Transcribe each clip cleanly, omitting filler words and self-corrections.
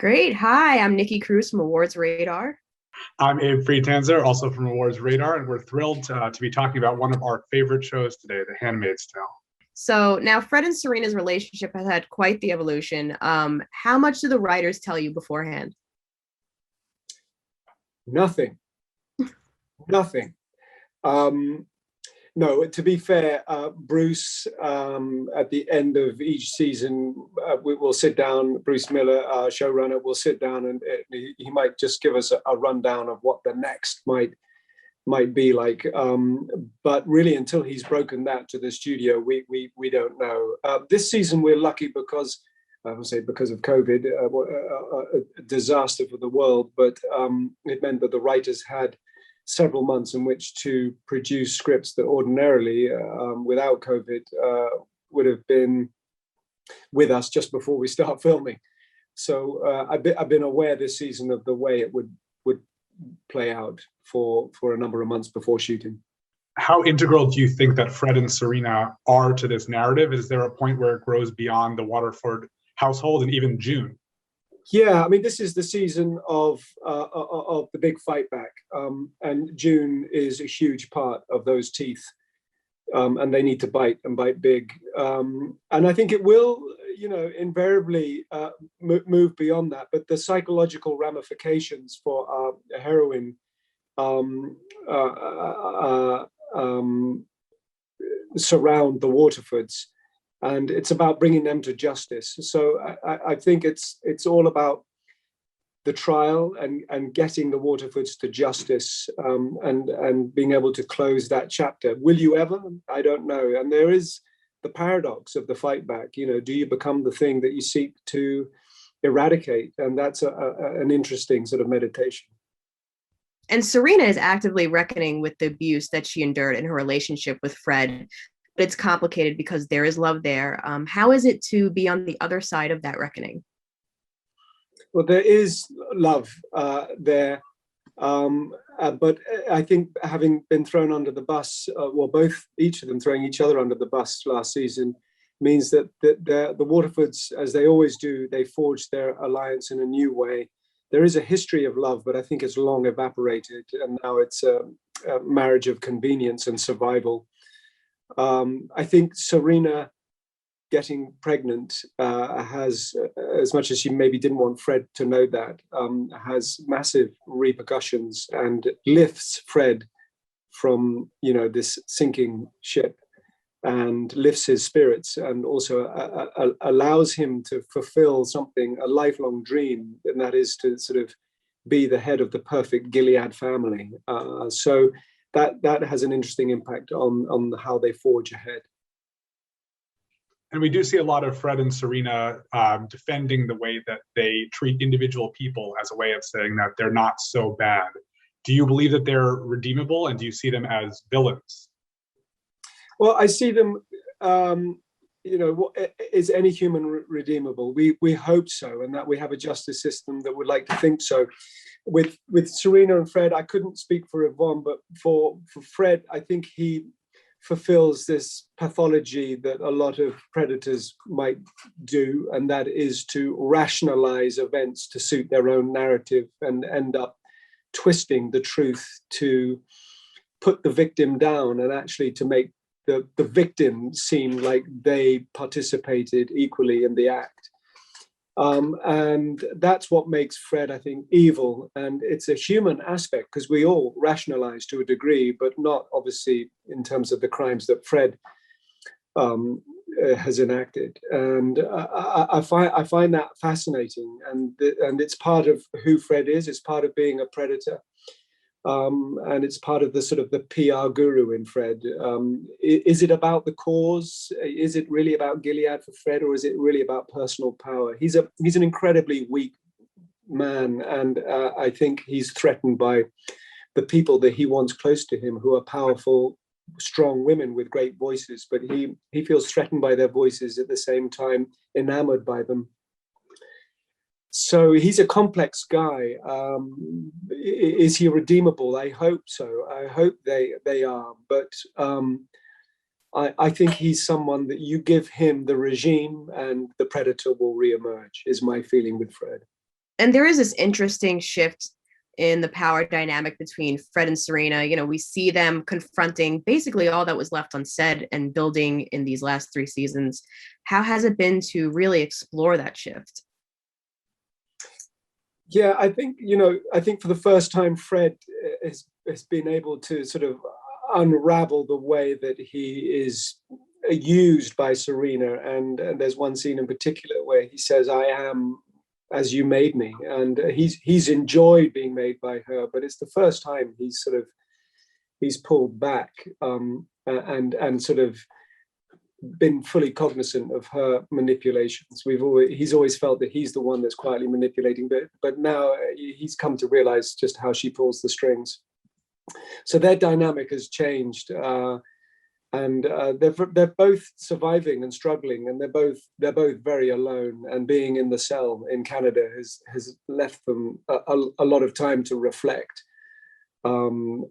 Great. Hi, I'm Nikki Cruz from Awards Radar. I'm Abe Freetanzer, also from Awards Radar, and we're thrilled to be talking about one of our favorite shows today, The Handmaid's Tale. So now Fred and Serena's relationship has had quite the evolution. How much do the writers tell you beforehand? Nothing, nothing. Um, no, to be fair, Bruce, at the end of each season, we will sit down. Bruce Miller, our showrunner, will sit down and he might just give us a rundown of what the next might be like. But really, until he's broken that to the studio, we don't know. This season, we're lucky because I would say because of COVID, a disaster for the world, but it meant that the writers had several months in which to produce scripts that ordinarily, without COVID, would have been with us just before we start filming. So I've been aware this season of the way it would play out for a number of months before shooting. How integral do you think that Fred and Serena are to this narrative? Is there a point where it grows beyond the Waterford household and even June? Yeah, I mean, this is the season of the big fight back, and June is a huge part of those teeth, and they need to bite and bite big. And I think it will, invariably move beyond that. But the psychological ramifications for our heroine surround the Waterfords. And it's about bringing them to justice. So I think it's all about the trial and getting the Waterfords to justice, and being able to close that chapter. Will you ever? I don't know. And there is the paradox of the fight back. Do you become the thing that you seek to eradicate? And that's an interesting sort of meditation. And Serena is actively reckoning with the abuse that she endured in her relationship with Fred. But it's complicated because there is love there. How is it to be on the other side of that reckoning? Well, there is love there. But I think having been thrown under the bus, each of them throwing each other under the bus last season, means that the Waterfords, as they always do, they forged their alliance in a new way. There is a history of love, but I think it's long evaporated. And now it's a marriage of convenience and survival. I think Serena getting pregnant has, as much as she maybe didn't want Fred to know that, has massive repercussions and lifts Fred from this sinking ship and lifts his spirits, and also allows him to fulfill a lifelong dream, and that is to sort of be the head of the perfect Gilead family. So that has an interesting impact on how they forge ahead. And we do see a lot of Fred and Serena defending the way that they treat individual people as a way of saying that they're not so bad. Do you believe that they're redeemable, and do you see them as villains? Well, I see them, is any human redeemable? We hope so, and that we have a justice system that would like to think so. With Serena and Fred, I couldn't speak for Yvonne, but for Fred, I think he fulfills this pathology that a lot of predators might do, and that is to rationalize events to suit their own narrative and end up twisting the truth to put the victim down, and actually to make the victim seem like they participated equally in the act. And that's what makes Fred, I think, evil. And it's a human aspect, because we all rationalize to a degree, but not obviously in terms of the crimes that Fred has enacted. And I find that fascinating. And it's part of who Fred is. It's part of being a predator. And it's part of the sort of the PR guru in Fred. Is it about the cause? Is it really about Gilead for Fred, or is it really about personal power? He's an incredibly weak man, and I think he's threatened by the people that he wants close to him, who are powerful, strong women with great voices. But he feels threatened by their voices, at the same time enamored by them. So he's a complex guy. Is he redeemable? I hope so. I hope they are. But I think he's someone that you give him the regime and the predator will reemerge, is my feeling with Fred. And there is this interesting shift in the power dynamic between Fred and Serena. You know, we see them confronting basically all that was left unsaid and building in these last 3 seasons. How has it been to really explore that shift? Yeah, I think, I think for the first time, Fred has been able to sort of unravel the way that he is used by Serena. And there's one scene in particular where he says, "I am as you made me," and he's enjoyed being made by her, but it's the first time he's pulled back, and sort of been fully cognizant of her manipulations. He's always felt that he's the one that's quietly manipulating, but now he's come to realize just how she pulls the strings. So their dynamic has changed, and they're both surviving and struggling, and they're both very alone. And being in the cell in Canada has left them a lot of time to reflect, and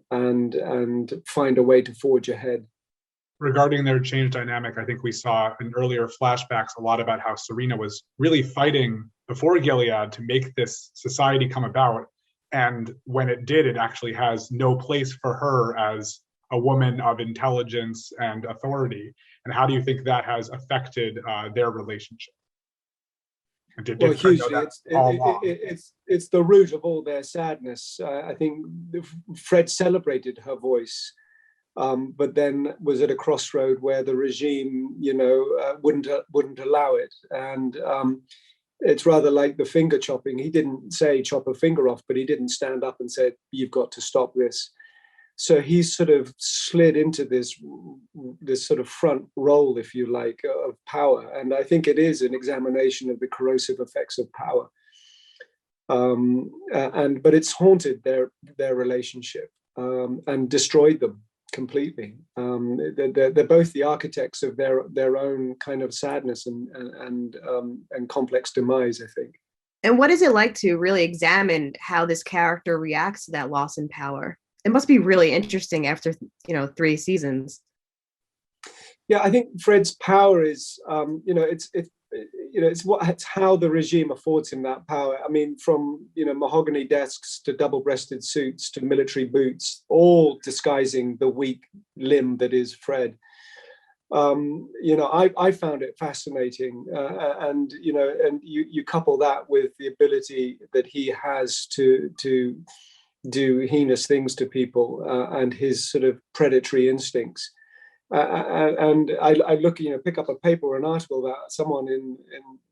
find a way to forge ahead. Regarding their change dynamic, I think we saw in earlier flashbacks a lot about how Serena was really fighting before Gilead to make this society come about. And when it did, it actually has no place for her as a woman of intelligence and authority. And how do you think that has affected their relationship? Well, hugely. It's the root of all their sadness. I think Fred celebrated her voice, but then was at a crossroad where the regime, wouldn't allow it. And it's rather like the finger chopping. He didn't say chop a finger off, but he didn't stand up and say, "You've got to stop this." So he's sort of slid into this sort of front role, if you like, of power. And I think it is an examination of the corrosive effects of power. But it's haunted their relationship, and destroyed them completely. They're both the architects of their own kind of sadness and complex demise, I think. And what is it like to really examine how this character reacts to that loss in power? It must be really interesting after 3 seasons. Yeah, I think Fred's power is, it's how the regime affords him that power. I mean, from mahogany desks to double-breasted suits to military boots, all disguising the weak limb that is Fred. I found it fascinating, and you couple that with the ability that he has to do heinous things to people, and his sort of predatory instincts. And I look, pick up a paper or an article about someone in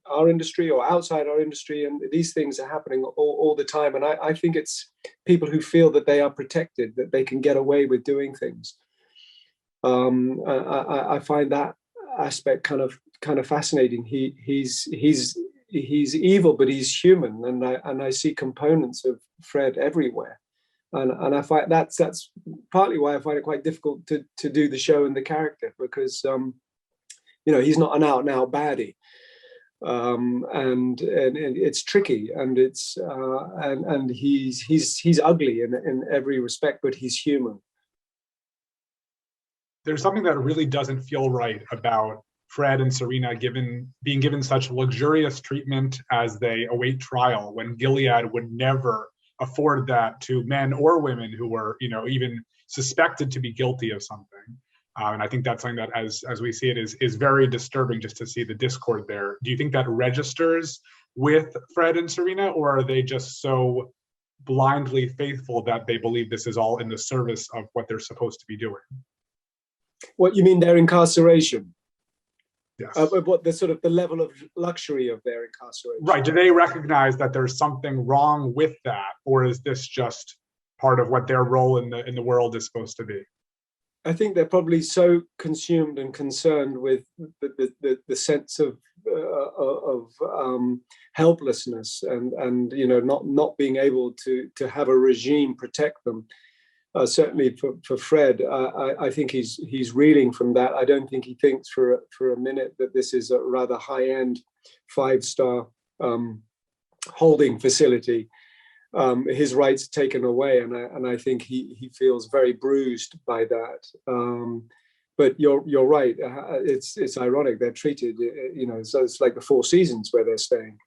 our industry or outside our industry, and these things are happening all the time. And I think it's people who feel that they are protected, that they can get away with doing things. I find that aspect kind of fascinating. He's evil, but he's human, and I see components of Fred everywhere. And I find that's partly why I find it quite difficult to do the show and the character, because he's not an out and out baddie, and it's tricky, and it's and he's ugly in every respect, but he's human. There's something that really doesn't feel right about Fred and Serena being given such luxurious treatment as they await trial, when Gilead would never afford that to men or women who were, even suspected to be guilty of something. And I think that's something that, as we see it, is very disturbing, just to see the discord there. Do you think that registers with Fred and Serena, or are they just so blindly faithful that they believe this is all in the service of what they're supposed to be doing? What you mean, their incarceration? Yes. What the level of luxury of their incarceration? Right. Do they recognize that there's something wrong with that, or is this just part of what their role in the world is supposed to be? I think they're probably so consumed and concerned with the sense of helplessness and not being able to have a regime protect them. Certainly for Fred, I think he's reeling from that. I don't think he thinks for a minute that this is a rather high-end 5-star holding facility. His rights taken away, and I think he feels very bruised by that. But you're right. It's ironic they're treated, so it's like the Four Seasons where they're staying.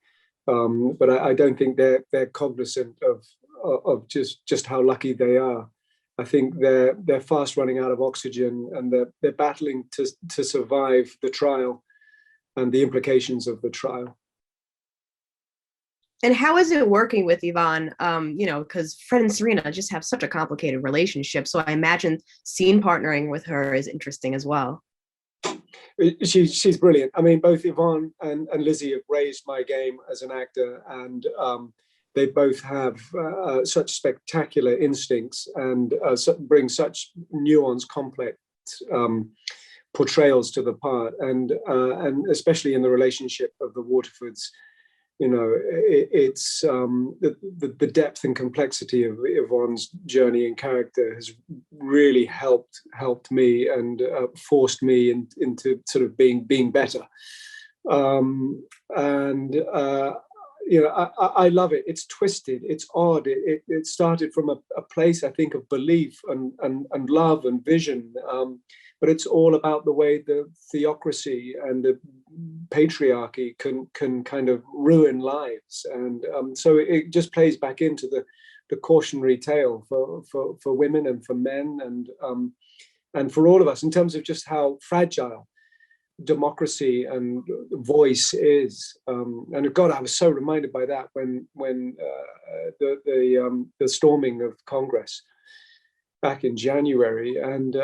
But I don't think they're cognizant of just how lucky they are. I think they're fast running out of oxygen, and they're battling to survive the trial and the implications of the trial. And how is it working with Yvonne? Because Fred and Serena just have such a complicated relationship. So I imagine scene partnering with her is interesting as well. She's brilliant. I mean, both Yvonne and Lizzie have raised my game as an actor, and they both have such spectacular instincts and bring such nuanced, complex portrayals to the part, and especially in the relationship of the Waterfords. It's the depth and complexity of Yvonne's journey and character has really helped me and forced me into sort of being better. I love it. It's twisted. It's odd. It started from a place, I think, of belief and love and vision. But it's all about the way the theocracy and the patriarchy can kind of ruin lives, and so it just plays back into the cautionary tale for women and for men, and for all of us in terms of just how fragile democracy and voice is. And God, I was so reminded by that when the storming of Congress back in January, and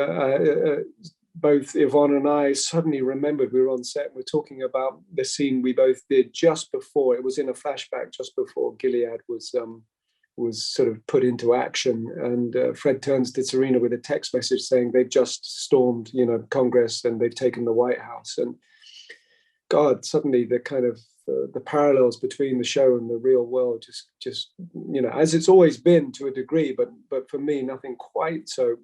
both Yvonne and I suddenly remembered we were on set and we're talking about the scene we both did just before, it was in a flashback just before Gilead was sort of put into action, and Fred turns to Serena with a text message saying they've just stormed, Congress, and they've taken the White House. And God, suddenly the kind of the parallels between the show and the real world just as it's always been to a degree, but for me nothing quite so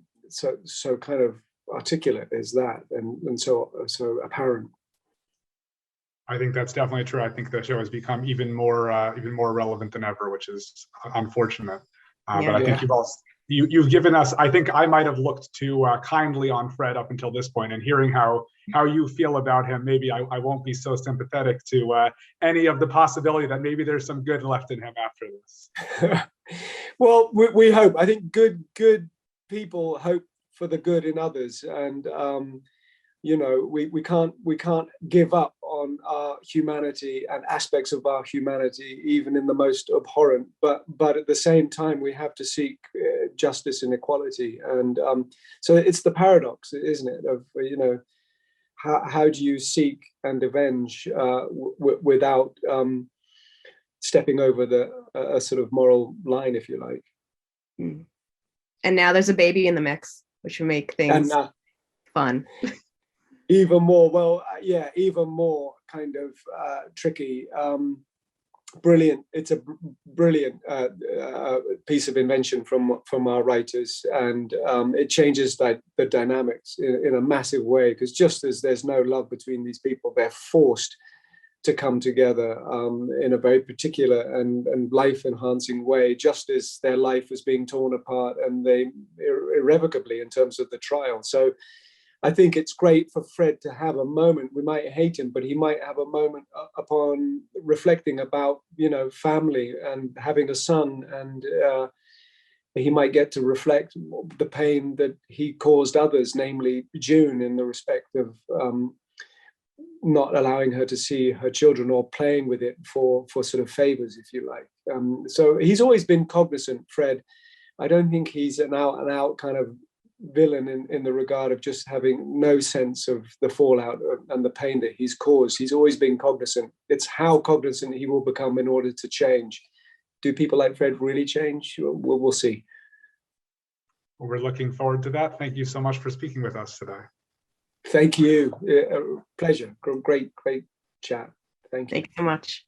kind of articulate as that, and so apparent. I think that's definitely true. I think the show has become even more relevant than ever, which is unfortunate. But I think you've given us. I think I might have looked too kindly on Fred up until this point, and hearing how you feel about him, maybe I won't be so sympathetic to any of the possibility that maybe there's some good left in him after this. Well, we hope. I think good people hope for the good in others, and we can't give up on our humanity and aspects of our humanity, even in the most abhorrent. But at the same time, we have to seek justice and equality. And so it's the paradox, isn't it? Of how do you seek and avenge without stepping over a sort of moral line, if you like. And now there's a baby in the mix, which will make things fun. Even more, even more kind of tricky. Brilliant. It's a brilliant piece of invention from our writers, and it changes the dynamics in a massive way, because just as there's no love between these people, they're forced to come together in a very particular and life-enhancing way, just as their life was being torn apart, and they irrevocably in terms of the trial. So I think it's great for Fred to have a moment. We might hate him, but he might have a moment upon reflecting about, family and having a son, and he might get to reflect the pain that he caused others, namely June, in the respect of not allowing her to see her children or playing with it for sort of favors, if you like. So he's always been cognizant, Fred. I don't think he's an out kind of villain in the regard of just having no sense of the fallout and the pain that he's caused. He's always been cognizant. It's how cognizant he will become in order to change. Do people like Fred really change? We'll see. Well, we're looking forward to that. Thank you so much for speaking with us today. Thank you. Pleasure. Great chat. Thank you. Thanks so much.